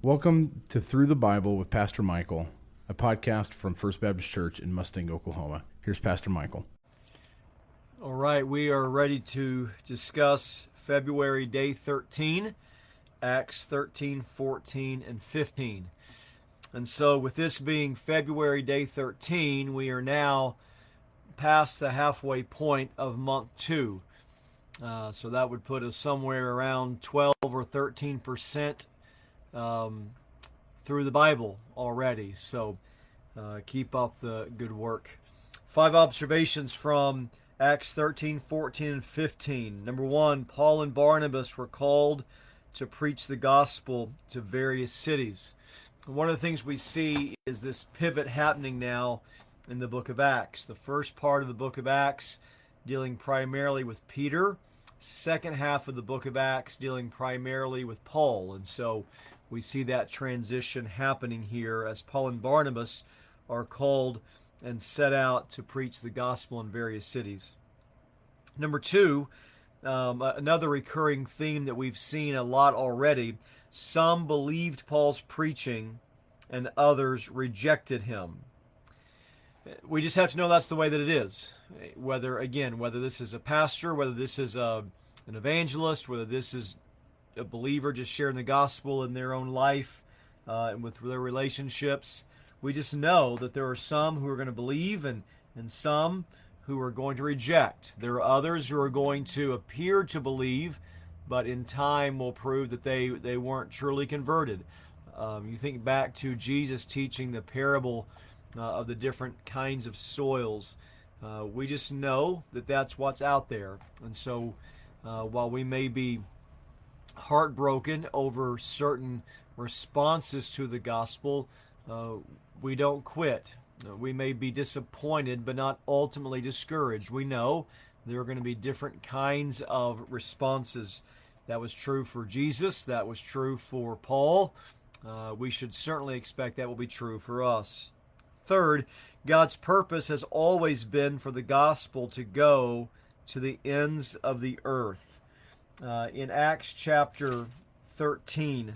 Welcome to Through the Bible with Pastor Michael, a podcast from First Baptist Church in Mustang, Oklahoma. Here's Pastor Michael. All right, we are ready to discuss February day 13, Acts 13, 14, and 15. And so with this being February day 13, we are now past the halfway point of month 2. So that would put us somewhere around 12 or 13% through the Bible already. So keep up the good work. 5 observations from Acts 13, 14, and 15. Number 1, Paul and Barnabas were called to preach the gospel to various cities. One of the things we see is this pivot happening now in the book of Acts. The first part of the book of Acts dealing primarily with Peter. Second half of the book of Acts dealing primarily with Paul. And so we see that transition happening here as Paul and Barnabas are called and set out to preach the gospel in various cities. Number 2, another recurring theme that we've seen a lot already. Some believed Paul's preaching and others rejected him. We just have to know that's the way that it is. Whether this is a pastor, whether this is an evangelist, whether this is a believer just sharing the gospel in their own life and with their relationships, we just know that there are some who are going to believe and some who are going to reject. There are others who are going to appear to believe, but in time will prove that they weren't truly converted. You think back to Jesus teaching the parable of the different kinds of soils. We just know that that's what's out there. And so while we may be heartbroken over certain responses to the gospel, we don't quit. We may be disappointed, but not ultimately discouraged. We know there are going to be different kinds of responses. That was true for Jesus. That was true for Paul. We should certainly expect that will be true for us. Third, God's purpose has always been for the gospel to go to the ends of the earth. In Acts chapter 13,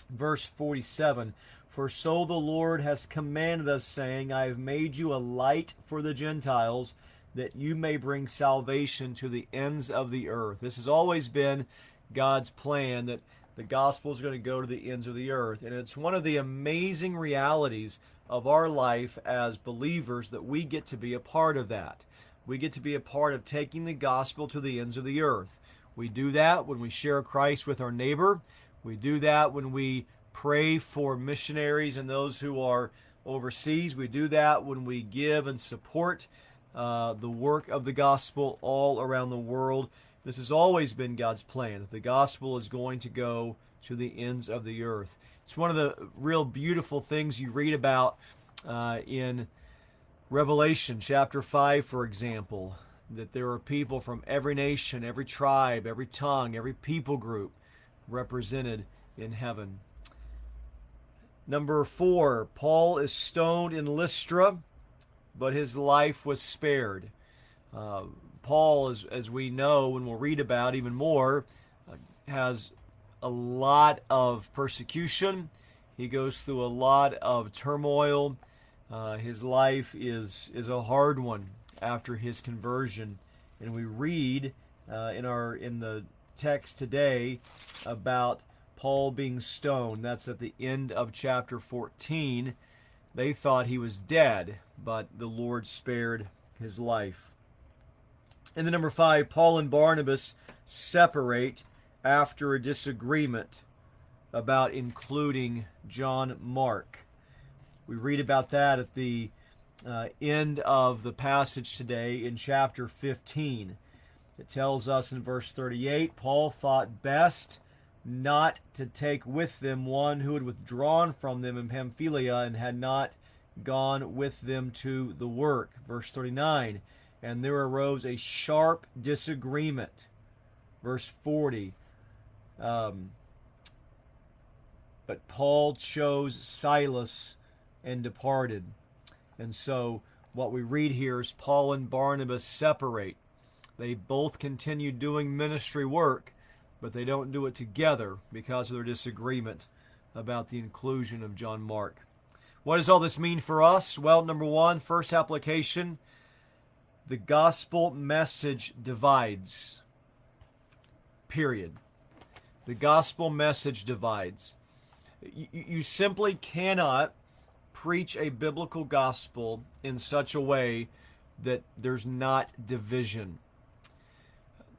verse 47, "For so the Lord has commanded us, saying, I have made you a light for the Gentiles, that you may bring salvation to the ends of the earth." This has always been God's plan, that the gospel is going to go to the ends of the earth. And it's one of the amazing realities of our life as believers that we get to be a part of that. We get to be a part of taking the gospel to the ends of the earth. We do that when we share Christ with our neighbor. We do that when we pray for missionaries and those who are overseas. We do that when we give and support the work of the gospel all around the world. This has always been God's plan, that the gospel is going to go to the ends of the earth. It's one of the real beautiful things you read about in Revelation chapter 5, for example, that there are people from every nation, every tribe, every tongue, every people group represented in heaven. Number 4, Paul is stoned in Lystra, but his life was spared. Paul, as we know and we'll read about even more, has a lot of persecution. He goes through a lot of turmoil. His life is a hard one after his conversion, and we read in the text today about Paul being stoned. That's at the end of chapter 14. They thought he was dead, but the Lord spared his life. And then number 5, Paul and Barnabas separate after a disagreement about including John Mark. We read about that at the end of the passage today in chapter 15. It tells us in verse 38, Paul thought best not to take with them one who had withdrawn from them in Pamphylia and had not gone with them to the work. Verse 39, and there arose a sharp disagreement. Verse 40, but Paul chose Silas and departed. And so what we read here is Paul and Barnabas separate. They both continue doing ministry work, but they don't do it together because of their disagreement about the inclusion of John Mark. What does all this mean for us? Well, number one, first application, the gospel message divides. Period. The gospel message divides. You simply cannot preach a biblical gospel in such a way that there's not division.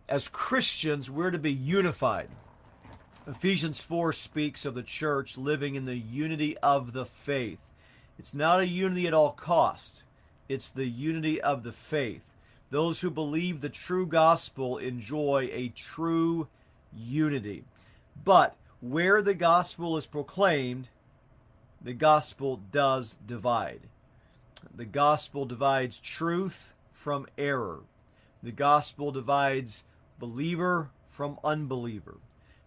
As Christians, we're to be unified. Ephesians 4 speaks of the church living in the unity of the faith. It's not a unity at all cost. It's the unity of the faith. Those who believe the true gospel enjoy a true unity. But where the gospel is proclaimed, the gospel does divide. The gospel divides truth from error. The gospel divides believer from unbeliever.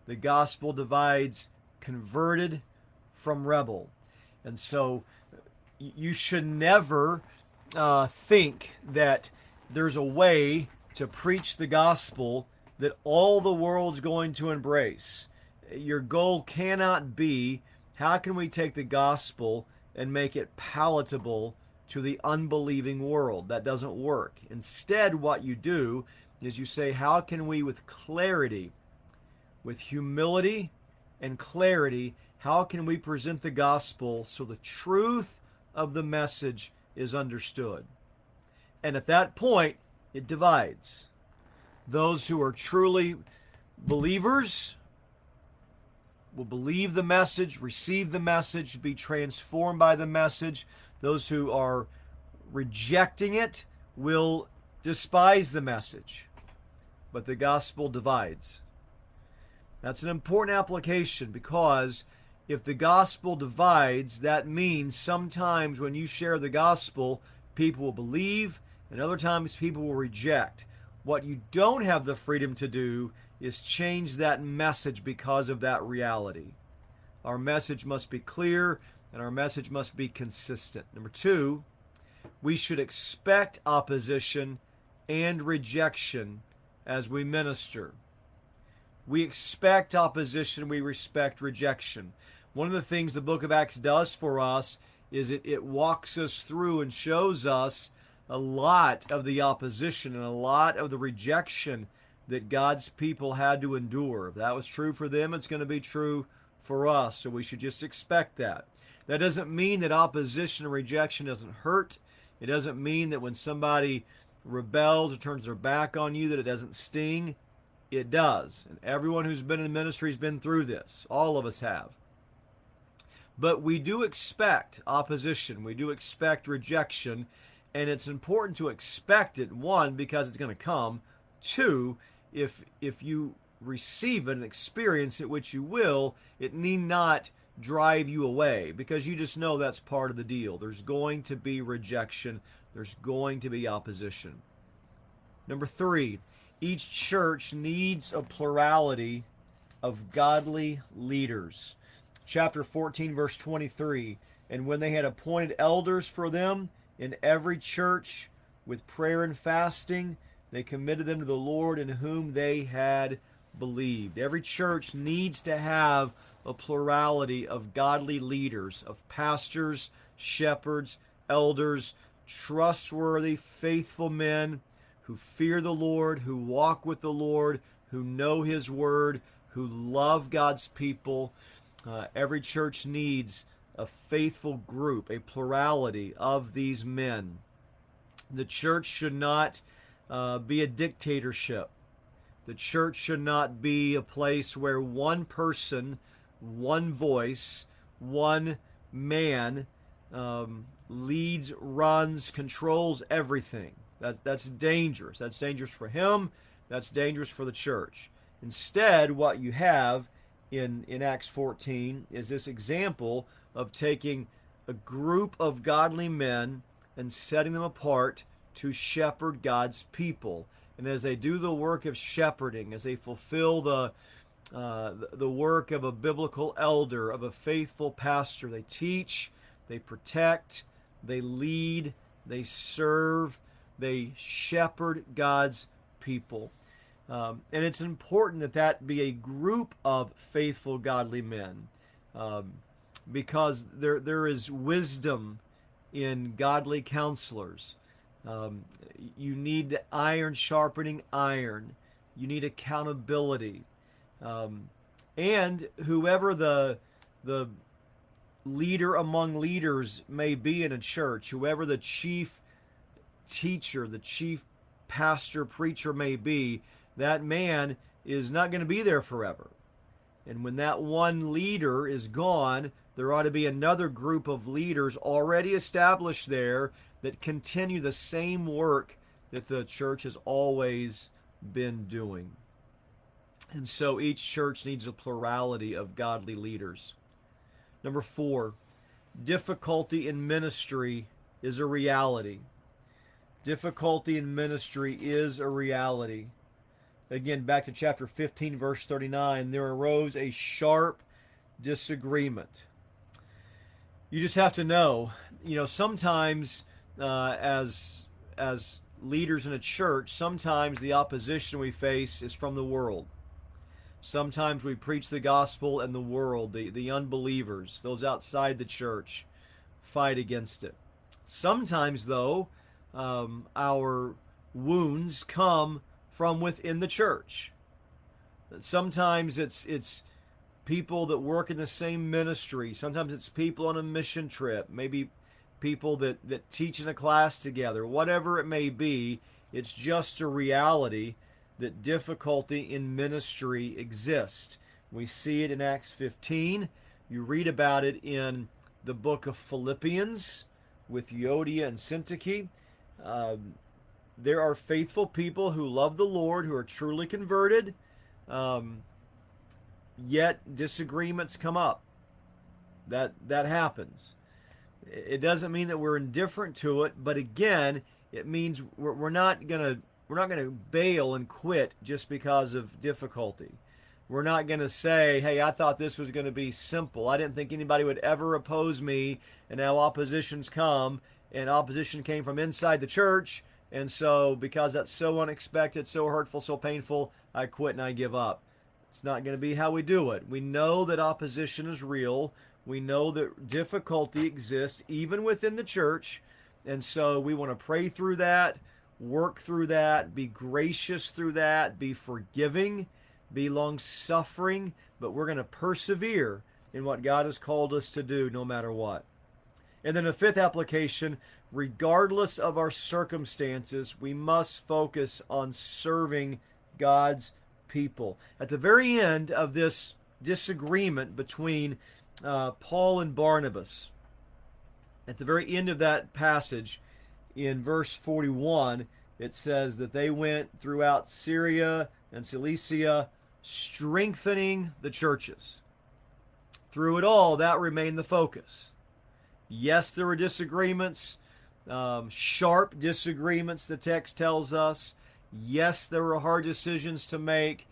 The gospel divides converted from rebel. And so you should never think that there's a way to preach the gospel that all the world's going to embrace. Your goal cannot be, how can we take the gospel and make it palatable to the unbelieving world? That doesn't work. Instead, what you do is you say, how can we, with clarity, with humility and clarity, how can we present the gospel so the truth of the message is understood? And at that point, it divides. Those who are truly believers will believe the message, receive the message, be transformed by the message. Those who are rejecting it will despise the message. But the gospel divides. That's an important application, because if the gospel divides, that means sometimes when you share the gospel, people will believe, and other times people will reject. What you don't have the freedom to do is change that message because of that reality. Our message must be clear, and our message must be consistent. Number two, we should expect opposition and rejection as we minister. We expect opposition, we respect rejection. One of the things the book of Acts does for us is it walks us through and shows us a lot of the opposition and a lot of the rejection that God's people had to endure. If that was true for them, it's going to be true for us. So we should just expect that. That doesn't mean that opposition and rejection doesn't hurt. It doesn't mean that when somebody rebels or turns their back on you that it doesn't sting. It does. And everyone who's been in ministry has been through this. All of us have. But we do expect opposition. We do expect rejection. And it's important to expect it, one, because it's going to come. Two, if you receive it and experience it, which you will, it need not drive you away, because you just know that's part of the deal. There's going to be rejection. There's going to be opposition. Number three, each church needs a plurality of godly leaders. Chapter 14, verse 23, and when they had appointed elders for them in every church with prayer and fasting, they committed them to the Lord in whom they had believed. Every church needs to have a plurality of godly leaders, of pastors, shepherds, elders, trustworthy, faithful men who fear the Lord, who walk with the Lord, who know His Word, who love God's people. Every church needs a faithful group, a plurality of these men. The church should not be a dictatorship. The church should not be a place where one person, one voice, one man leads, runs, controls everything. That's dangerous. That's dangerous for him. That's dangerous for the church. Instead, what you have in Acts 14 is this example of taking a group of godly men and setting them apart to shepherd God's people. And as they do the work of shepherding, as they fulfill the work of a biblical elder, of a faithful pastor, they teach, they protect, they lead, they serve, they shepherd God's people. And it's important that that be a group of faithful, godly men, um, because there is wisdom in godly counselors. Um, you need iron sharpening iron. You need accountability. Um, and whoever the leader among leaders may be in a church, whoever the chief teacher, the chief pastor, preacher may be, that man is not going to be there forever. And when that one leader is gone, there ought to be another group of leaders already established there that continue the same work that the church has always been doing. And so each church needs a plurality of godly leaders. Number 4, difficulty in ministry is a reality. Difficulty in ministry is a reality. Again, back to chapter 15, verse 39, there arose a sharp disagreement. You just have to know, sometimes as leaders in a church, sometimes the opposition we face is from the world. Sometimes we preach the gospel and the world, the unbelievers, those outside the church, fight against it. Sometimes, though, our wounds come from within the church. Sometimes it's people that work in the same ministry. Sometimes it's people on a mission trip. Maybe people that teach in a class together. Whatever it may be, it's just a reality that difficulty in ministry exists. We see it in Acts 15. You read about it in the book of Philippians with Euodia and Syntyche. There are faithful people who love the Lord, who are truly converted, yet disagreements come up. That happens. It doesn't mean that we're indifferent to it, but again, it means we're not gonna bail and quit just because of difficulty. We're not going to say, hey, I thought this was going to be simple. I didn't think anybody would ever oppose me, and now oppositions come, and opposition came from inside the church, and so because that's so unexpected, so hurtful, so painful, I quit and I give up. It's not going to be how we do it. We know that opposition is real. We know that difficulty exists even within the church, and so we want to pray through that, work through that, be gracious through that, be forgiving, be long-suffering, but we're going to persevere in what God has called us to do no matter what. And then the fifth application, regardless of our circumstances, we must focus on serving God's people. At the very end of this disagreement between Paul and Barnabas, at the very end of that passage, in verse 41, it says that they went throughout Syria and Cilicia, strengthening the churches. Through it all, that remained the focus. Yes, there were disagreements, sharp disagreements, the text tells us. Yes, there were hard decisions to make.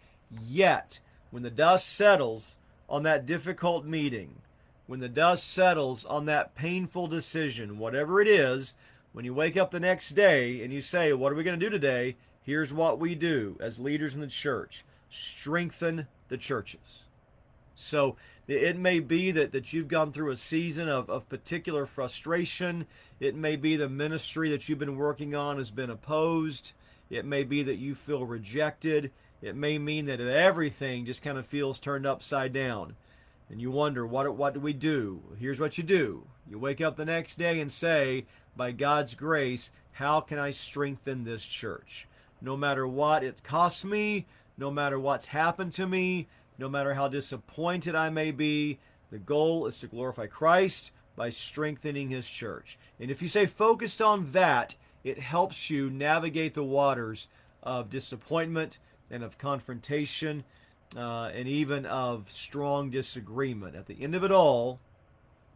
Yet, when the dust settles on that difficult meeting, when the dust settles on that painful decision, whatever it is, when you wake up the next day and you say, what are we going to do today? Here's what we do as leaders in the church. Strengthen the churches. So it may be that you've gone through a season of particular frustration. It may be the ministry that you've been working on has been opposed. It may be that you feel rejected. It may mean that everything just kind of feels turned upside down. And you wonder, what do we do? Here's what you do. You wake up the next day and say, by God's grace, how can I strengthen this church? No matter what it costs me, no matter what's happened to me, no matter how disappointed I may be, the goal is to glorify Christ by strengthening his church. And if you stay focused on that, it helps you navigate the waters of disappointment and of confrontation and even of strong disagreement. At the end of it all,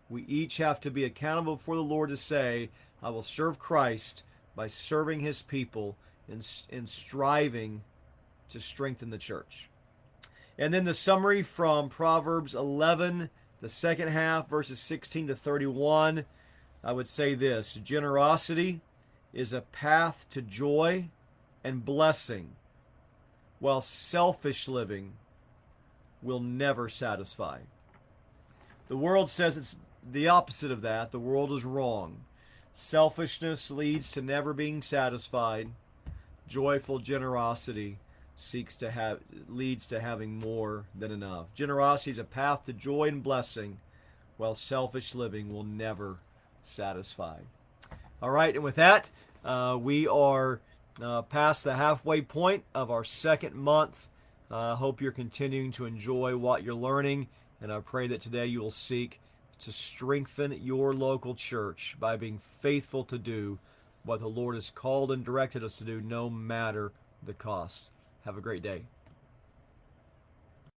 we each have to be accountable before the Lord to say, I will serve Christ by serving his people and striving to strengthen the church. And then the summary from Proverbs 11, the second half, verses 16 to 31, I would say this: generosity is a path to joy and blessing. while selfish living will never satisfy. The world says it's the opposite of that. The world is wrong. Selfishness leads to never being satisfied. Joyful generosity leads to having more than enough. Generosity is a path to joy and blessing, while selfish living will never satisfy. All right, and with that, we are past the halfway point of our second month. I hope you're continuing to enjoy what you're learning, and I pray that today you will seek to strengthen your local church by being faithful to do what the Lord has called and directed us to do, no matter the cost. Have a great day.